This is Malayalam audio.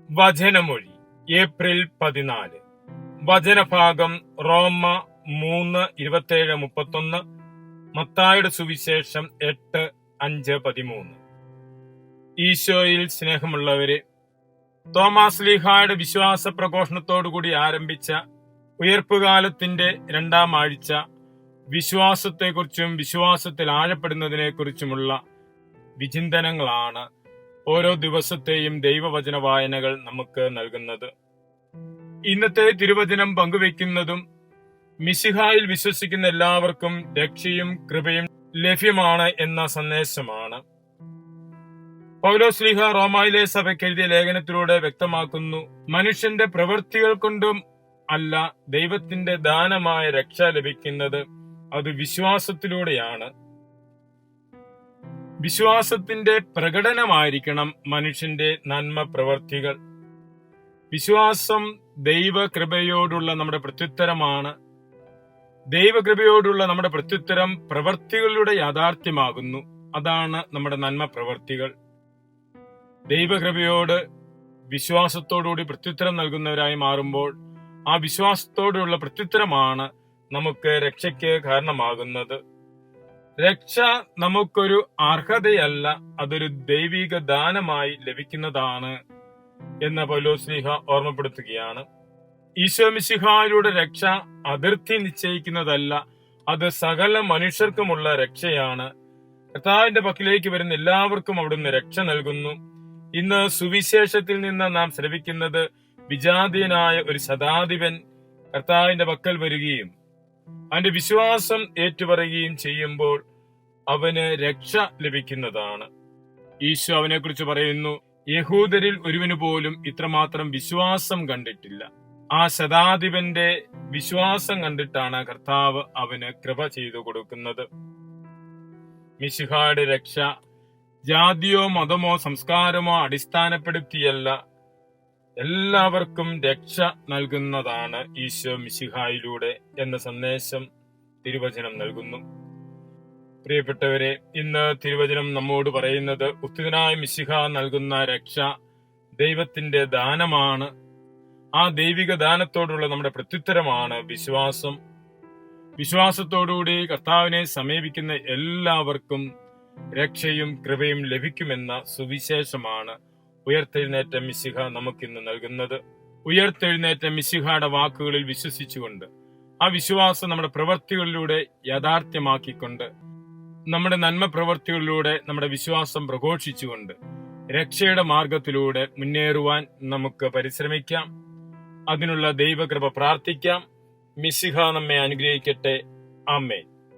വചനമൊഴി ഏപ്രിൽ 14. വചനഭാഗം റോമ 3:27-31, മത്തായിയുടെ സുവിശേഷം 8:5-13. ഈശോയിൽ സ്നേഹമുള്ളവരെ, തോമാസ് ശ്ലീഹായുടെ വിശ്വാസ പ്രഘോഷണത്തോടുകൂടി ആരംഭിച്ച ഉയർപ്പുകാലത്തിന്റെ 2ാം ആഴ്ച വിശ്വാസത്തെക്കുറിച്ചും വിശ്വാസത്തിൽ ആഴപ്പെടുന്നതിനെക്കുറിച്ചുമുള്ള വിചിന്തനങ്ങളാണ് ഓരോ ദിവസത്തെയും ദൈവവചന വായനകൾ നമുക്ക് നൽകുന്നത്. ഇന്നത്തെ തിരുവചനം പങ്കുവെക്കുന്നതും മിശിഹായിൽ വിശ്വസിക്കുന്ന എല്ലാവർക്കും രക്ഷയും കൃപയും ലഭ്യമാണ് എന്ന സന്ദേശമാണ്. പൗലോസ് ശ്ലീഹ റോമായിലെ സഭയ്ക്ക് എഴുതിയ ലേഖനത്തിലൂടെ വ്യക്തമാക്കുന്നു, മനുഷ്യന്റെ പ്രവൃത്തികൾ കൊണ്ടും അല്ല, ദൈവത്തിന്റെ ദാനമായ രക്ഷ ലഭിക്കുന്നത് അത് വിശ്വാസത്തിലൂടെയാണ്. വിശ്വാസത്തിന്റെ പ്രകടനമായിരിക്കണം മനുഷ്യന്റെ നന്മ പ്രവർത്തികൾ. വിശ്വാസം ദൈവകൃപയോടുള്ള നമ്മുടെ പ്രത്യുത്തരമാണ്. ദൈവകൃപയോടുള്ള നമ്മുടെ പ്രത്യുത്തരം പ്രവർത്തികളുടെ യാഥാർത്ഥ്യമാകുന്നു. അതാണ് നമ്മുടെ നന്മ പ്രവർത്തികൾ. ദൈവകൃപയോട് വിശ്വാസത്തോടുകൂടി പ്രത്യുത്തരം നൽകുന്നവരായി മാറുമ്പോൾ ആ വിശ്വാസത്തോടുള്ള പ്രത്യുത്തരമാണ് നമുക്ക് രക്ഷയ്ക്ക് കാരണമാകുന്നത്. രക്ഷ നമുക്കൊരു അർഹതയല്ല, അതൊരു ദൈവിക ദാനമായി ലഭിക്കുന്നതാണ് എന്ന് പൗലോസ് ശ്ലീഹ ഓർമ്മപ്പെടുത്തുകയാണ്. ഈശോ മിശിഹായിലൂടെ രക്ഷ അതിർത്തി നിശ്ചയിക്കുന്നതല്ല, അത് സകല മനുഷ്യർക്കുമുള്ള രക്ഷയാണ്. കർത്താവിന്റെ പക്കലേക്ക് വരുന്ന എല്ലാവർക്കും അവിടുന്ന് രക്ഷ നൽകുന്നു. ഇന്ന് സുവിശേഷത്തിൽ നിന്ന് നാം ശ്രവിക്കുന്നത്, വിജാതീയനായ ഒരു ശതാധിപൻ കർത്താവിന്റെ പക്കൽ വരികയും അവന്റെ വിശ്വാസം ഏറ്റുപറയുകയും ചെയ്യുമ്പോൾ അവന് രക്ഷ ലഭിക്കുന്നതാണ്. ഈശോ അവനെ കുറിച്ച് പറയുന്നു, യഹൂദരിൽ ഒരുവന് പോലും ഇത്രമാത്രം വിശ്വാസം കണ്ടിട്ടില്ല. ആ ശതാധിപന്റെ വിശ്വാസം കണ്ടിട്ടാണ് കർത്താവ് അവന് കൃപ ചെയ്തു കൊടുക്കുന്നത്. മിശിഹായുടെ രക്ഷ ജാതിയോ മതമോ സംസ്കാരമോ അടിസ്ഥാനപ്പെടുത്തിയല്ല, എല്ലാവർക്കും രക്ഷ നൽകുന്നതാണ് ഈശോ മിശിഹായിലൂടെ എന്ന സന്ദേശം തിരുവചനം നൽകുന്നു. പ്രിയപ്പെട്ടവരെ, ഇന്ന് തിരുവചനം നമ്മോട് പറയുന്നത്, ഉത്ഥിതനായ മിശിഹ നൽകുന്ന രക്ഷ ദൈവത്തിന്റെ ദാനമാണ്. ആ ദൈവിക ദാനത്തോടുള്ള നമ്മുടെ പ്രത്യുത്തരമാണ് വിശ്വാസം. വിശ്വാസത്തോടുകൂടി കർത്താവിനെ സമീപിക്കുന്ന എല്ലാവർക്കും രക്ഷയും കൃപയും ലഭിക്കുമെന്ന സുവിശേഷമാണ് ഉയർത്തെഴുന്നേറ്റ മിശിഹ നമുക്കിന്ന് നൽകുന്നത്. ഉയർത്തെഴുന്നേറ്റ മിശിഹയുടെ വാക്കുകളിൽ വിശ്വസിച്ചുകൊണ്ട് ആ വിശ്വാസം നമ്മുടെ പ്രവൃത്തികളിലൂടെ യാഥാർത്ഥ്യമാക്കിക്കൊണ്ട് നമ്മുടെ നന്മ പ്രവൃത്തികളിലൂടെ നമ്മുടെ വിശ്വാസം പ്രഘോഷിച്ചുകൊണ്ട് രക്ഷയുടെ മാർഗത്തിലൂടെ മുന്നേറുവാൻ നമുക്ക് പരിശ്രമിക്കാം. അതിനുള്ള ദൈവകൃപ പ്രാർത്ഥിക്കാം. മിശിഹ നമ്മെ അനുഗ്രഹിക്കട്ടെ. ആമേൻ.